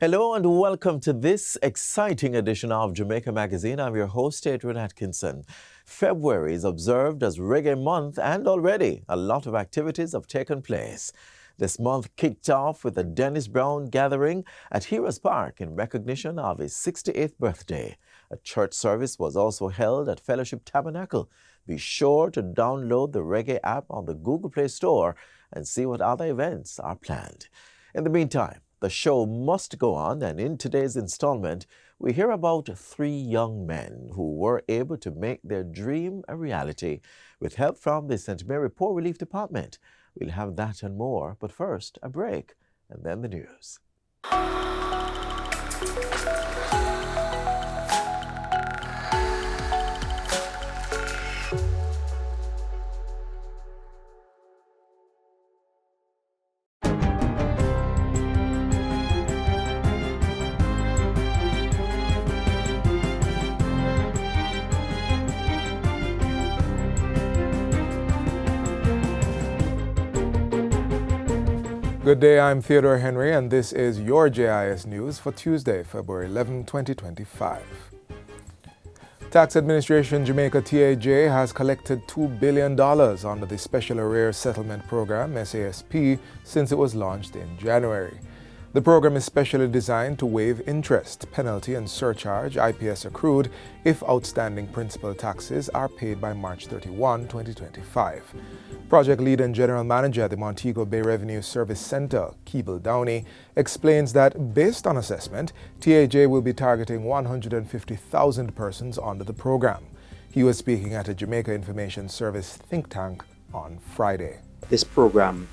Hello and welcome to this exciting edition of Jamaica Magazine. I'm your host, Adrian Atkinson. February is observed as Reggae Month and already a lot of activities have taken place. This month kicked off with a Dennis Brown gathering at Heroes Park in recognition of his 68th birthday. A church service was also held at Fellowship Tabernacle. Be sure to download the Reggae app on the Google Play Store and see what other events are planned. In the meantime, the show must go on, and in today's installment, we hear about 3 young men who were able to make their dream a reality with help from the St. Mary Poor Relief Department. We'll have that and more, but first, a break, and then the news. Good day, I'm Theodore Henry, and this is your JIS News for Tuesday, February 11, 2025. Tax Administration Jamaica TAJ has collected $2 billion under the Special Arrears Settlement Program, SASP, since it was launched in January. The program is specially designed to waive interest, penalty, and surcharge IPS accrued if outstanding principal taxes are paid by March 31, 2025. Project lead and general manager at the Montego Bay Revenue Service Center, Keeble Downey, explains that based on assessment, TAJ will be targeting 150,000 persons under the program. He was speaking at a Jamaica Information Service think tank on Friday. This program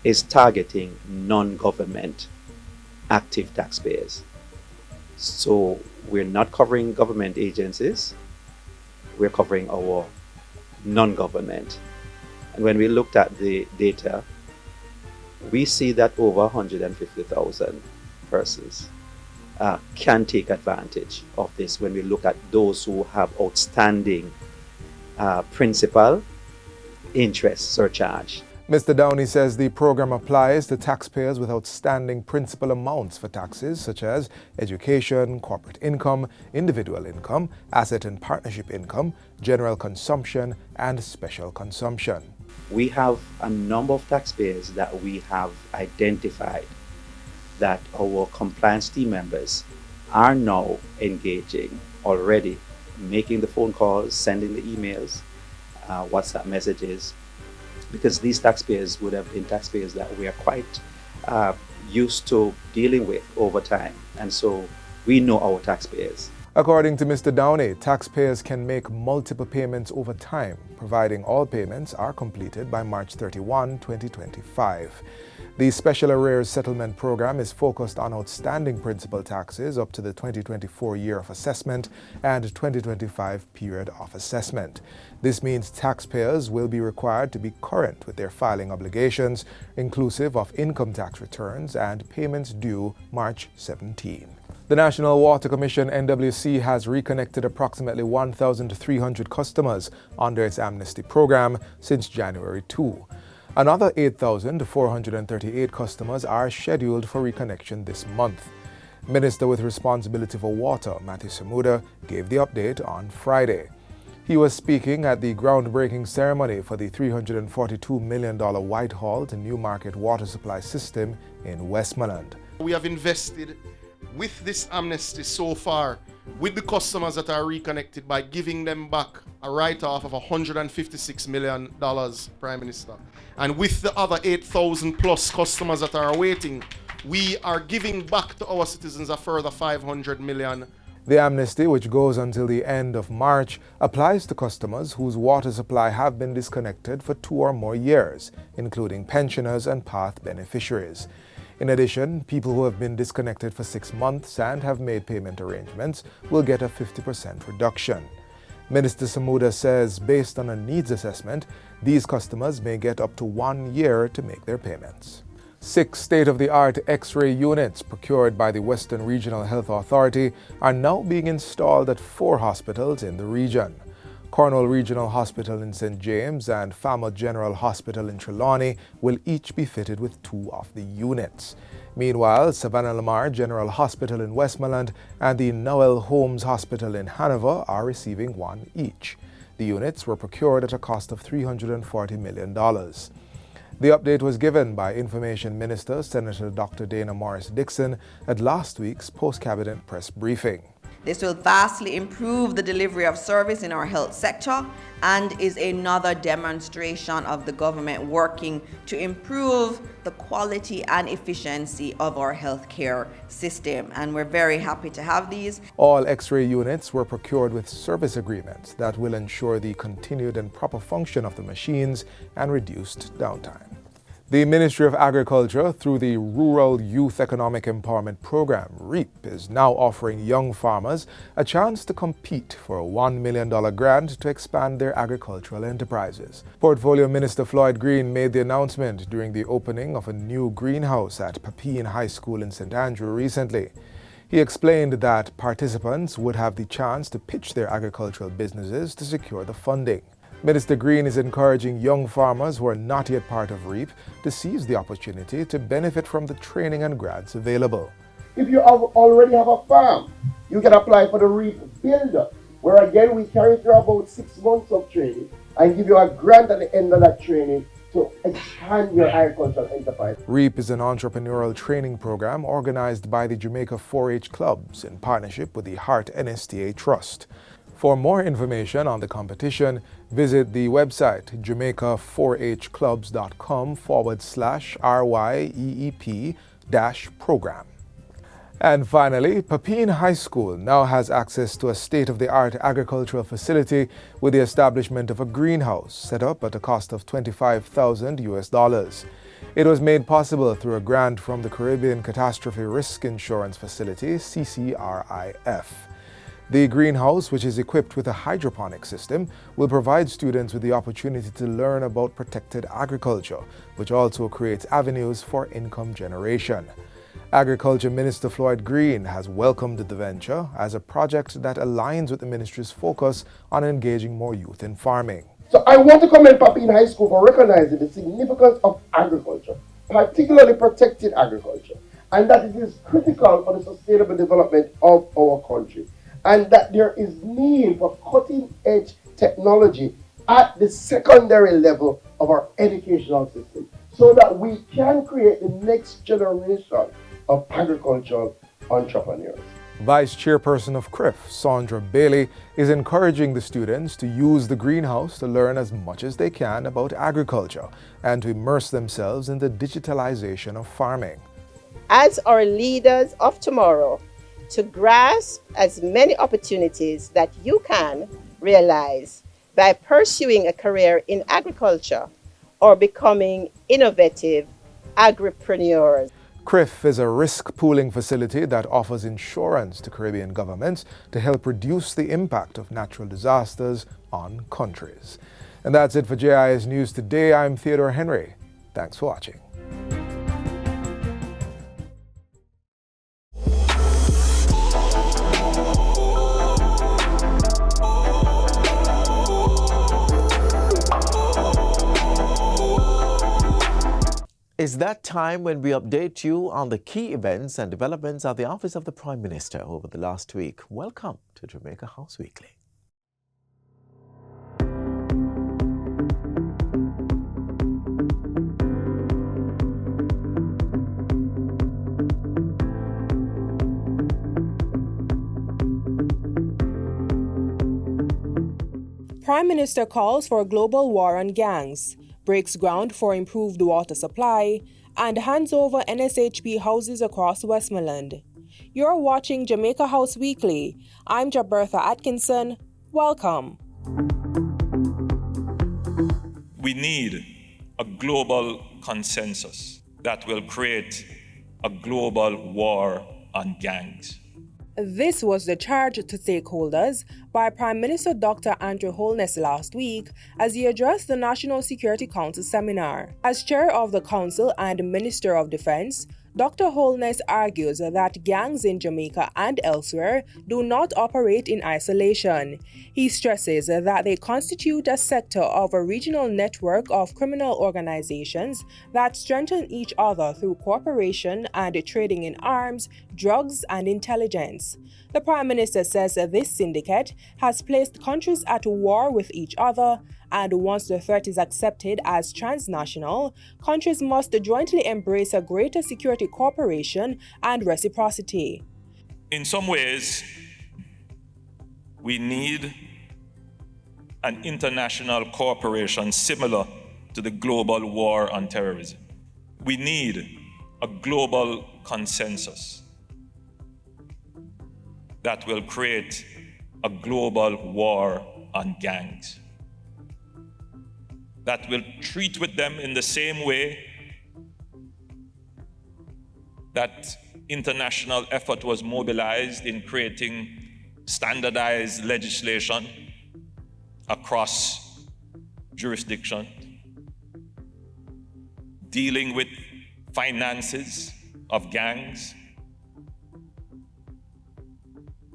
is targeting non-government active taxpayers. So we're not covering government agencies, we're covering our non-government. And when we looked at the data, we see that over 150,000 persons can take advantage of this when we look at those who have outstanding principal, interest, surcharge. Mr. Downey says the program applies to taxpayers with outstanding principal amounts for taxes such as education, corporate income, individual income, asset and partnership income, general consumption, and special consumption. We have a number of taxpayers that we have identified that our compliance team members are now engaging already, making the phone calls, sending the emails, WhatsApp messages, because these taxpayers would have been taxpayers that we are quite used to dealing with over time. And so we know our taxpayers. According to Mr. Downey, taxpayers can make multiple payments over time, providing all payments are completed by March 31, 2025. The Special Arrears Settlement Program is focused on outstanding principal taxes up to the 2024 year of assessment and 2025 period of assessment. This means taxpayers will be required to be current with their filing obligations, inclusive of income tax returns and payments due March 17. The National Water Commission (NWC) has reconnected approximately 1,300 customers under its amnesty program since January 2. Another 8,438 customers are scheduled for reconnection this month. Minister with responsibility for water, Matthew Samuda, gave the update on Friday. He was speaking at the groundbreaking ceremony for the $342 million Whitehall to Newmarket water supply system in Westmoreland. We have invested with this amnesty so far with the customers that are reconnected by giving them back a write-off of $156 million, Prime Minister. And with the other 8,000 plus customers that are awaiting, we are giving back to our citizens a further $500 million. The amnesty, which goes until the end of March, applies to customers whose water supply have been disconnected for 2 or more years, including pensioners and PATH beneficiaries. In addition, people who have been disconnected for 6 months and have made payment arrangements will get a 50% reduction. Minister Samuda says based on a needs assessment, these customers may get up to 1 year to make their payments. 6 state-of-the-art X-ray units procured by the Western Regional Health Authority are now being installed at 4 hospitals in the region. Cornwall Regional Hospital in St. James and Falmouth General Hospital in Trelawney will each be fitted with 2 of the units. Meanwhile, Savannah Lamar General Hospital in Westmoreland and the Noel Holmes Hospital in Hanover are receiving 1 each. The units were procured at a cost of $340 million. The update was given by Information Minister Senator Dr. Dana Morris Dixon at last week's post-cabinet press briefing. This will vastly improve the delivery of service in our health sector and is another demonstration of the government working to improve the quality and efficiency of our healthcare system. And we're very happy to have these. All X-ray units were procured with service agreements that will ensure the continued and proper function of the machines and reduced downtime. The Ministry of Agriculture, through the Rural Youth Economic Empowerment Program, REAP, is now offering young farmers a chance to compete for a $1 million grant to expand their agricultural enterprises. Portfolio Minister Floyd Green made the announcement during the opening of a new greenhouse at Papine High School in St. Andrew recently. He explained that participants would have the chance to pitch their agricultural businesses to secure the funding. Minister Green is encouraging young farmers who are not yet part of REAP to seize the opportunity to benefit from the training and grants available. If you already have a farm, you can apply for the REAP Builder, where again we carry through about 6 months of training and give you a grant at the end of that training to expand your agricultural enterprise. REAP is an entrepreneurial training program organized by the Jamaica 4-H clubs in partnership with the Heart NSTA Trust. For more information on the competition, visit the website jamaica4hclubs.com/RYEEP-program. And finally, Papine High School now has access to a state-of-the-art agricultural facility with the establishment of a greenhouse set up at a cost of $25,000. It was made possible through a grant from the Caribbean Catastrophe Risk Insurance Facility, CCRIF. The greenhouse, which is equipped with a hydroponic system, will provide students with the opportunity to learn about protected agriculture, which also creates avenues for income generation. Agriculture Minister Floyd Green has welcomed the venture as a project that aligns with the ministry's focus on engaging more youth in farming. So I want to commend Papine High School for recognizing the significance of agriculture, particularly protected agriculture, and that it is critical for the sustainable development of our country, and that there is need for cutting-edge technology at the secondary level of our educational system so that we can create the next generation of agricultural entrepreneurs. Vice Chairperson of CRIF, Sandra Bailey, is encouraging the students to use the greenhouse to learn as much as they can about agriculture and to immerse themselves in the digitalization of farming. As our leaders of tomorrow, to grasp as many opportunities that you can realize by pursuing a career in agriculture or becoming innovative agripreneurs. CRIF is a risk pooling facility that offers insurance to Caribbean governments to help reduce the impact of natural disasters on countries. And that's it for JIS News Today. I'm Theodore Henry. Thanks for watching. It's that time when we update you on the key events and developments at the Office of the Prime Minister over the last week. Welcome to Jamaica House Weekly. Prime Minister calls for a global war on gangs, breaks ground for improved water supply, and hands over NSHP houses across Westmoreland. You're watching Jamaica House Weekly. I'm Jabertha Atkinson. Welcome. We need a global consensus that will create a global war on gangs. This was the charge to stakeholders by Prime Minister Dr. Andrew Holness last week as he addressed the National Security Council seminar. As chair of the council and Minister of Defense, Dr. Holness argues that gangs in Jamaica and elsewhere do not operate in isolation. He stresses that they constitute a sector of a regional network of criminal organizations that strengthen each other through cooperation and trading in arms, drugs, and intelligence. The Prime Minister says this syndicate has placed countries at war with each other, and once the threat is accepted as transnational, countries must jointly embrace a greater security cooperation and reciprocity. In some ways, we need an international cooperation similar to the global war on terrorism. We need a global consensus that will create a global war on gangs, that will treat with them in the same way that international effort was mobilized in creating standardized legislation across jurisdiction, dealing with finances of gangs,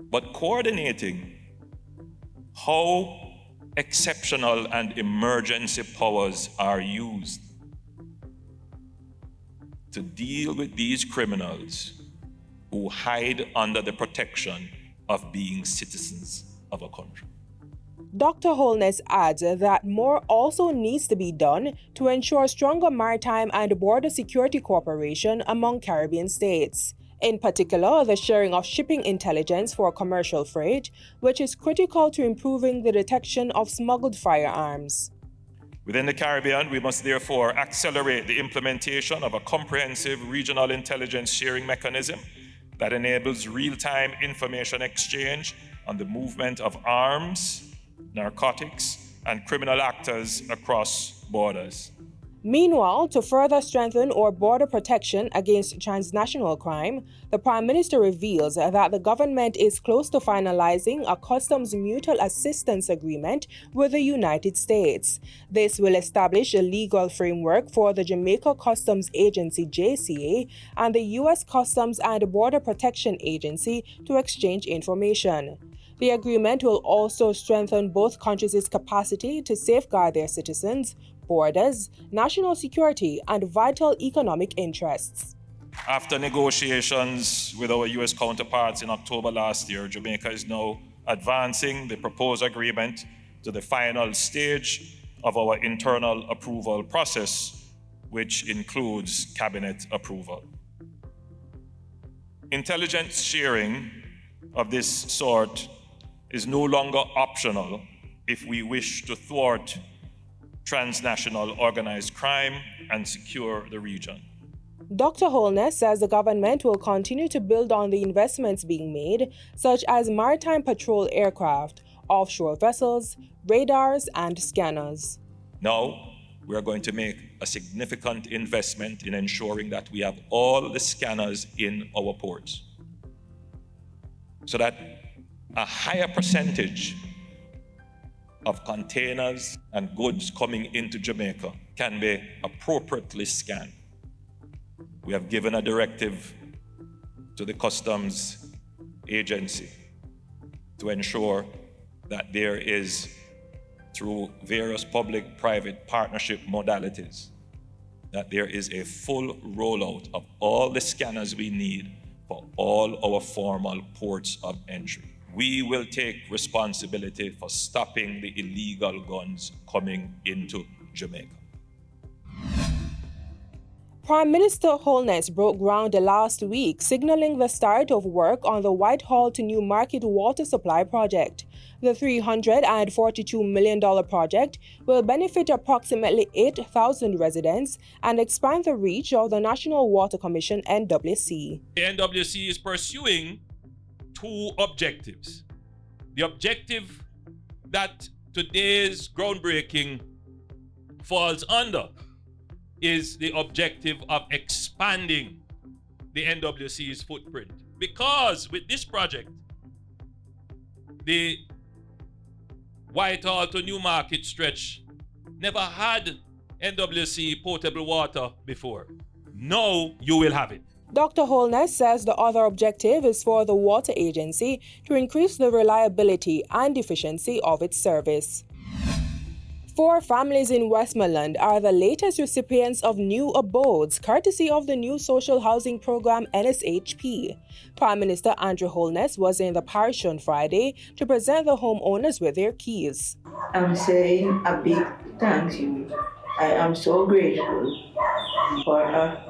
but coordinating how exceptional and emergency powers are used to deal with these criminals who hide under the protection of being citizens of a country. Dr. Holness adds that more also needs to be done to ensure stronger maritime and border security cooperation among Caribbean states. In particular, the sharing of shipping intelligence for commercial freight, which is critical to improving the detection of smuggled firearms. Within the Caribbean, we must therefore accelerate the implementation of a comprehensive regional intelligence sharing mechanism that enables real-time information exchange on the movement of arms, narcotics, and criminal actors across borders. Meanwhile, to further strengthen our border protection against transnational crime, the Prime Minister reveals that the government is close to finalizing a customs mutual assistance agreement with the United States. This will establish a legal framework for the Jamaica Customs Agency (JCA) and the U.S. Customs and Border Protection Agency to exchange information. The agreement will also strengthen both countries' capacity to safeguard their citizens, borders, national security, and vital economic interests. After negotiations with our U.S. counterparts in October last year, Jamaica is now advancing the proposed agreement to the final stage of our internal approval process, which includes cabinet approval. Intelligence sharing of this sort is no longer optional if we wish to thwart transnational organized crime and secure the region. Dr. Holness says the government will continue to build on the investments being made, such as maritime patrol aircraft, offshore vessels, radars, and scanners. Now, we are going to make a significant investment in ensuring that we have all the scanners in our ports, so that a higher percentage of containers and goods coming into Jamaica can be appropriately scanned. We have given a directive to the Customs Agency to ensure that there is, through various public-private partnership modalities, that there is a full rollout of all the scanners we need for all our formal ports of entry. We will take responsibility for stopping the illegal guns coming into Jamaica. Prime Minister Holness broke ground last week, signaling the start of work on the Whitehall to Newmarket water supply project. The $342 million project will benefit approximately 8,000 residents and expand the reach of the National Water Commission (NWC). The NWC is pursuing two objectives. The objective that today's groundbreaking falls under is the objective of expanding the NWC's footprint. Because with this project, the Whitehall to Newmarket stretch never had NWC potable water before. Now you will have it. Dr. Holness says the other objective is for the water agency to increase the reliability and efficiency of its service. 4 families in Westmoreland are the latest recipients of new abodes, courtesy of the new social housing program NSHP. Prime Minister Andrew Holness was in the parish on Friday to present the homeowners with their keys. I'm saying a big thank you. I am so grateful for a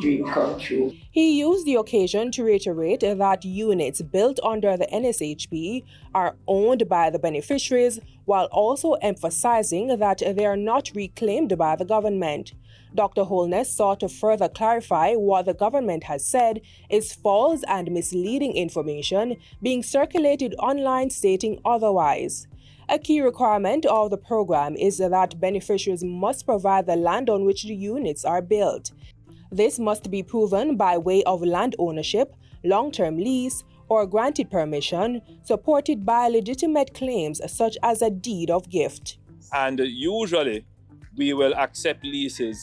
dream come true. He used the occasion to reiterate that units built under the NSHP are owned by the beneficiaries, while also emphasizing that they are not reclaimed by the government. Dr. Holness sought to further clarify what the government has said is false and misleading information being circulated online stating otherwise. A key requirement of the program is that beneficiaries must provide the land on which the units are built. This must be proven by way of land ownership, long-term lease, or granted permission, supported by legitimate claims such as a deed of gift. And usually, we will accept leases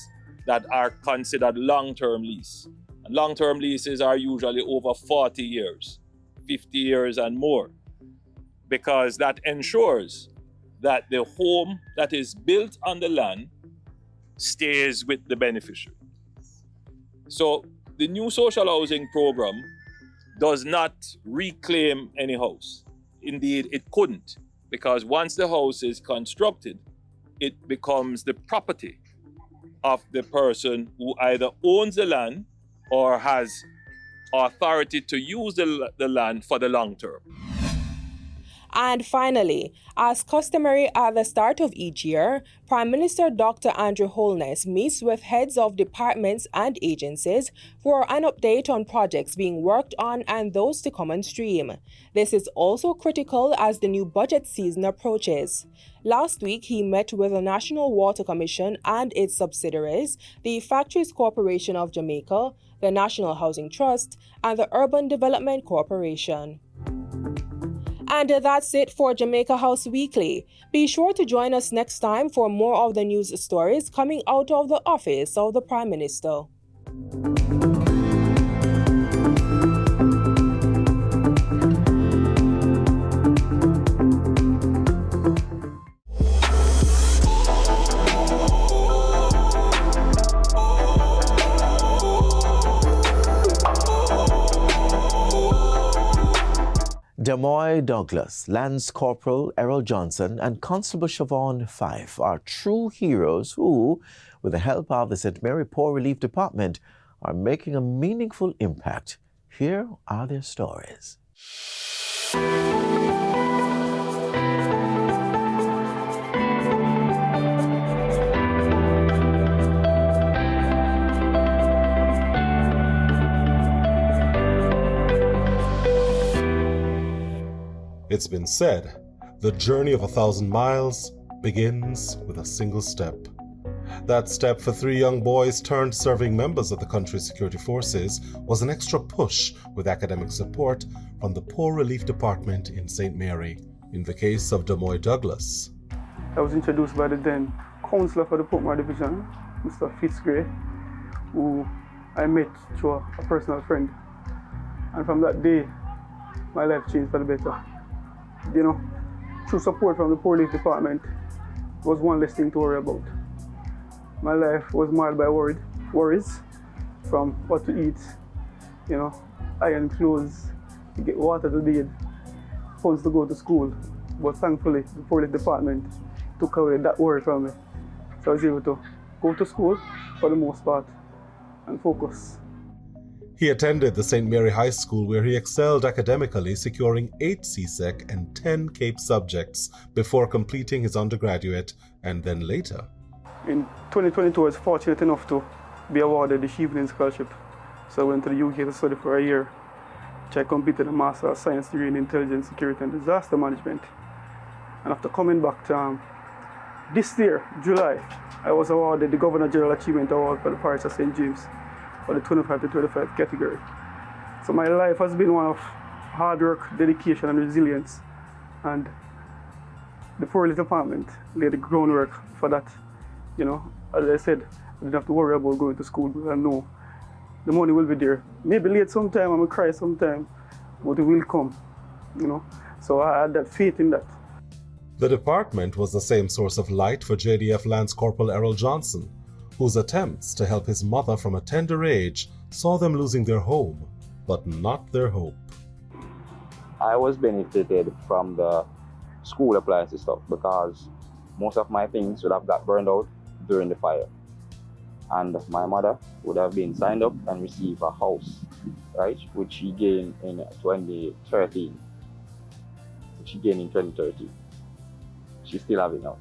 that are considered long-term lease. And long-term leases are usually over 40 years, 50 years and more, because that ensures that the home that is built on the land stays with the beneficiary. So the new social housing program does not reclaim any house. Indeed, it couldn't, because once the house is constructed, it becomes the property of the person who either owns the land or has authority to use the land for the long term. And finally, as customary at the start of each year, Prime Minister Dr. Andrew Holness meets with heads of departments and agencies for an update on projects being worked on and those to come on stream. This is also critical as the new budget season approaches. Last week, he met with the National Water Commission and its subsidiaries, the Factories Corporation of Jamaica, the National Housing Trust, and the Urban Development Corporation. And that's it for Jamaica House Weekly. Be sure to join us next time for more of the news stories coming out of the office of the Prime Minister. Demoy Douglas, Lance Corporal Errol Johnson, and Constable Siobhan Fife are true heroes who, with the help of the St. Mary Poor Relief Department, are making a meaningful impact. Here are their stories. It's been said, the journey of 1,000 miles begins with a single step. That step for 3 young boys turned serving members of the country's security forces was an extra push with academic support from the Poor Relief Department in St. Mary. In the case of Demoy Douglas, I was introduced by the then councillor for the Portmore Division, Mr. Fitzgerald, who I met through a personal friend. And from that day, my life changed for the better. You know, through support from the Poor Relief Department was one less thing to worry about. My life was marred by worries from what to eat, you know, iron clothes, to get water to bathe, funds to go to school. But thankfully, the Poor Relief Department took away that worry from me. So I was able to go to school for the most part and focus. he attended the St. Mary High School where he excelled academically, securing 8 CSEC and 10 CAPE subjects before completing his undergraduate and then later. In 2022, I was fortunate enough to be awarded the Chevening Scholarship. So I went to the UK to study for a year, which I completed a Master of Science degree in Intelligence, Security and Disaster Management. And after coming back to this year, July, I was awarded the Governor General Achievement Award for the Parish of St. James for the 25 to 25 category. So my life has been one of hard work, dedication and resilience. And the Poor Relief Department laid the groundwork for that. You know, as I said, I didn't have to worry about going to school because I know the money will be there. Maybe late sometime, I will cry sometime, but it will come, you know. So I had that faith in that. The department was the same source of light for JDF Lance Corporal Errol Johnson, whose attempts to help his mother from a tender age saw them losing their home, but not their hope. I was benefited from the school appliances stuff because most of my things would have got burned out during the fire. And my mother would have been signed up and received a house, right, which she gained in 2013. She's still having it now.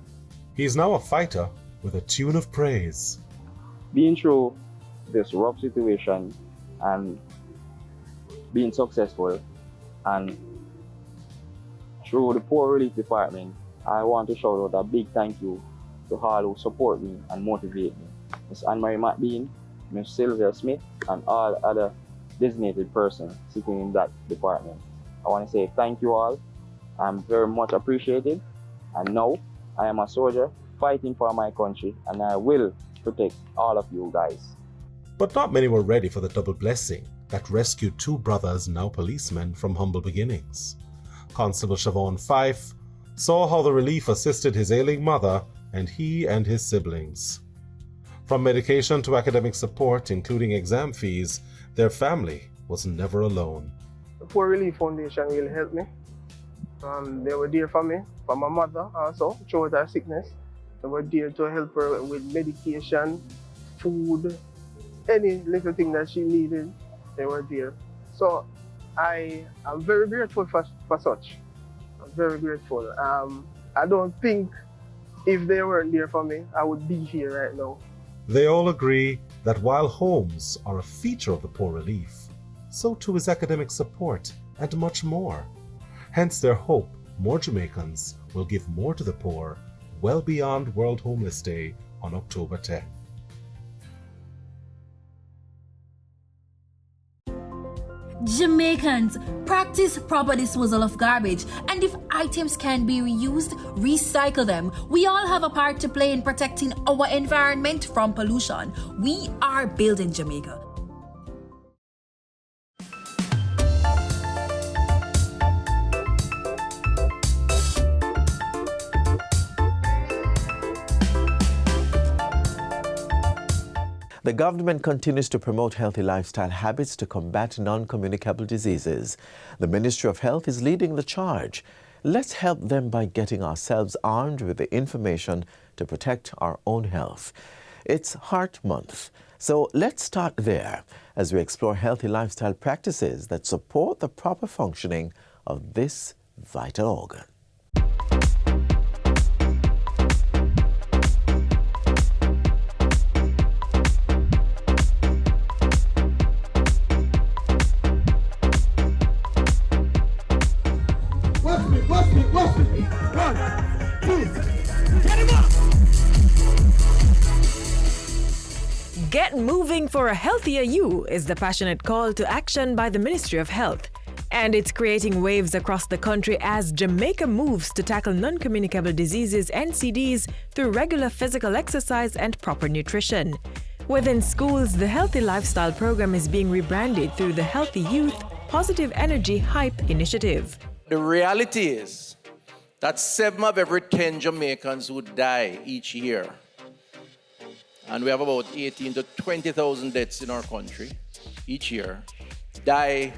He's now a fighter with a tune of praise. Being through this rough situation and being successful and through the Poor Relief Department, I want to shout out a big thank you to all who support me and motivate me. Ms. Anne-Marie McBean, Ms. Sylvia Smith, and all other designated persons sitting in that department. I want to say thank you all. I'm very much appreciated. And now I am a soldier fighting for my country, and I will protect all of you guys. But not many were ready for the double blessing that rescued two brothers, now policemen, from humble beginnings. Constable Siobhan Fife saw how the relief assisted his ailing mother and he and his siblings. From medication to academic support, including exam fees, their family was never alone. The Poor Relief Foundation really helped me. They were there for me, for my mother also, throughout her sickness. They were there to help her with medication, food, any little thing that she needed, they were there. So I am very grateful for such. I'm very grateful. I don't think if they weren't there for me, I would be here right now. They all agree that while homes are a feature of the Poor Relief, so too is academic support and much more. Hence their hope more Jamaicans will give more to the poor well beyond World Homeless Day on October 10. Jamaicans, practice proper disposal of garbage, and if items can be reused, recycle them. We all have a part to play in protecting our environment from pollution. We are building Jamaica. The government continues to promote healthy lifestyle habits to combat non-communicable diseases. The Ministry of Health is leading the charge. Let's help them by getting ourselves armed with the information to protect our own health. It's Heart Month, so let's start there as we explore healthy lifestyle practices that support the proper functioning of this vital organ. Get moving for a healthier you is the passionate call to action by the Ministry of Health. And it's creating waves across the country as Jamaica moves to tackle non-communicable diseases (NCDs) through regular physical exercise and proper nutrition. Within schools, the Healthy Lifestyle program is being rebranded through the Healthy Youth Positive Energy Hype initiative. The reality is that 7 of every 10 Jamaicans would die each year. And we have about 18 to 20,000 deaths in our country each year, die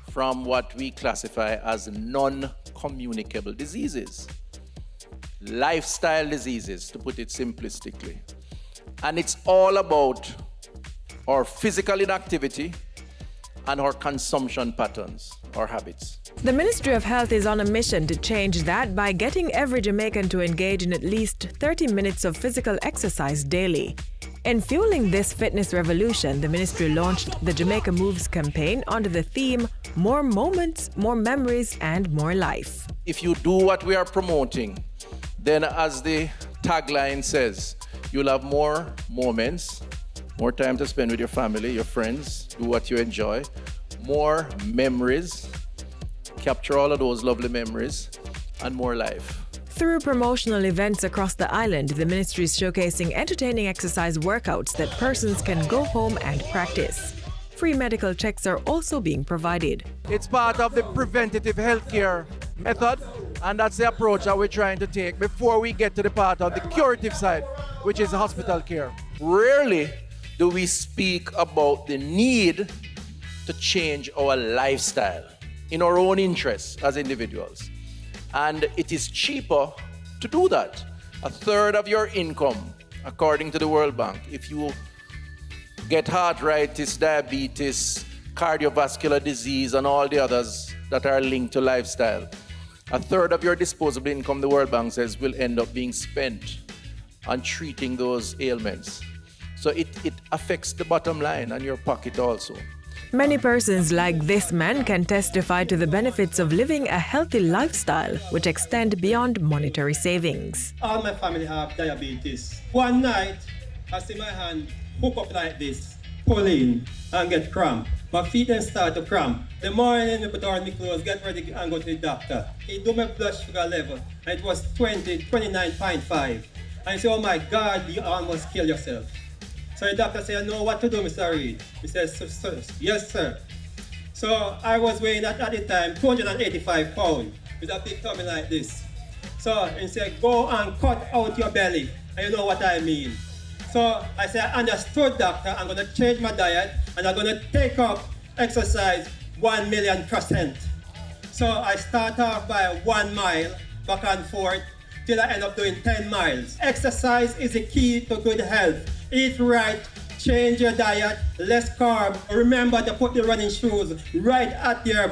from what we classify as non-communicable diseases. Lifestyle diseases, to put it simplistically. And it's all about our physical inactivity and our consumption patterns, our habits. The Ministry of Health is on a mission to change that by getting every Jamaican to engage in at least 30 minutes of physical exercise daily. In fueling this fitness revolution, the ministry launched the Jamaica Moves campaign under the theme, More Moments, More Memories, and More Life. If you do what we are promoting, then as the tagline says, you'll have more moments, more time to spend with your family, your friends, do what you enjoy, more memories, capture all of those lovely memories, and more life. Through promotional events across the island, the ministry is showcasing entertaining exercise workouts that persons can go home and practice. Free medical checks are also being provided. It's part of the preventative healthcare method, and that's the approach that we're trying to take before we get to the part of the curative side, which is hospital care. Rarely do we speak about the need to change our lifestyle in our own interests as individuals. And it is cheaper to do that. A third of your income, according to the World Bank, if you get arthritis, diabetes, cardiovascular disease, and all the others that are linked to lifestyle, a third of your disposable income, the World Bank says, will end up being spent on treating those ailments. So it affects the bottom line and your pocket also. Many persons like this man can testify to the benefits of living a healthy lifestyle, which extend beyond monetary savings. All my family have diabetes. One night, I see my hand hook up like this, pull in, and get cramp. My feet then start to cramp. The morning, I put on my clothes, get ready, and go to the doctor. He do my blood sugar level, and it was 29.5. And I say, oh my God, you almost kill yourself. So the doctor said, I know what to do, Mr. Reed. He says, yes, sir. So I was weighing at the time 285 pounds with a big tummy like this. So he said, go and cut out your belly. And you know what I mean. So I said, I understood, doctor. I'm going to change my diet and I'm going to take up exercise 1,000,000%. So I start off by 1 mile back and forth till I end up doing 10 miles. Exercise is the key to good health. Eat right, change your diet, less carb. Remember to put the running shoes right at your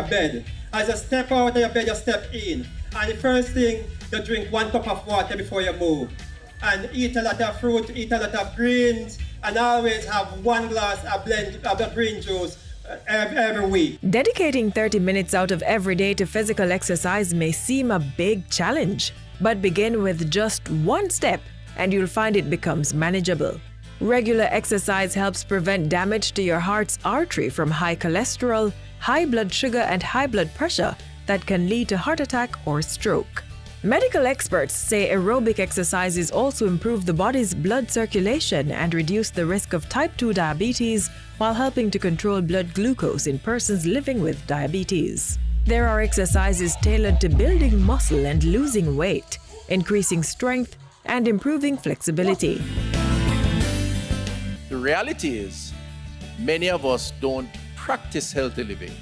bed. As you step out of your bed, you step in. And the first thing, you drink 1 cup of water before you move. And eat a lot of fruit, eat a lot of greens, and always have 1 glass of the green juice every week. Dedicating 30 minutes out of every day to physical exercise may seem a big challenge, but begin with just 1 step and you'll find it becomes manageable. Regular exercise helps prevent damage to your heart's artery from high cholesterol, high blood sugar, and high blood pressure that can lead to heart attack or stroke. Medical experts say aerobic exercises also improve the body's blood circulation and reduce the risk of type 2 diabetes while helping to control blood glucose in persons living with diabetes. There are exercises tailored to building muscle and losing weight, increasing strength, and improving flexibility. The reality is, many of us don't practice healthy living,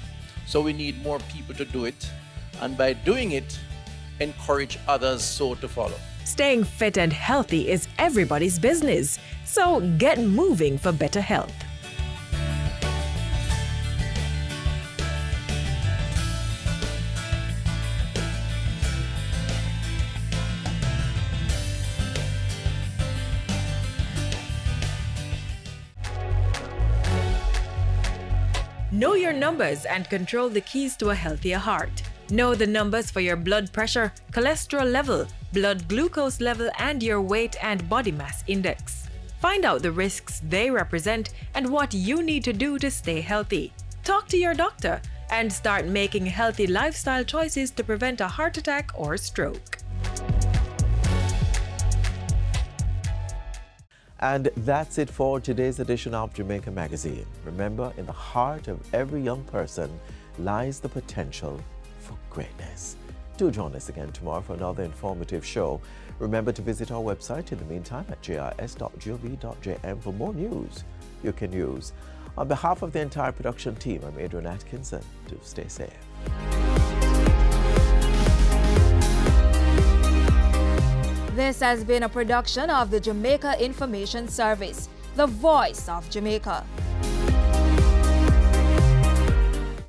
so we need more people to do it, and by doing it, encourage others so to follow. Staying fit and healthy is everybody's business, so get moving for better health. Know your numbers and control the keys to a healthier heart. Know the numbers for your blood pressure, cholesterol level, blood glucose level, and your weight and body mass index. Find out the risks they represent and what you need to do to stay healthy. Talk to your doctor and start making healthy lifestyle choices to prevent a heart attack or stroke. And that's it for today's edition of Jamaica Magazine. Remember, in the heart of every young person lies the potential for greatness. Do join us again tomorrow for another informative show. Remember to visit our website in the meantime at jis.gov.jm for more news you can use. On behalf of the entire production team, I'm Adrian Atkinson. Do stay safe. This has been a production of the Jamaica Information Service, the voice of Jamaica.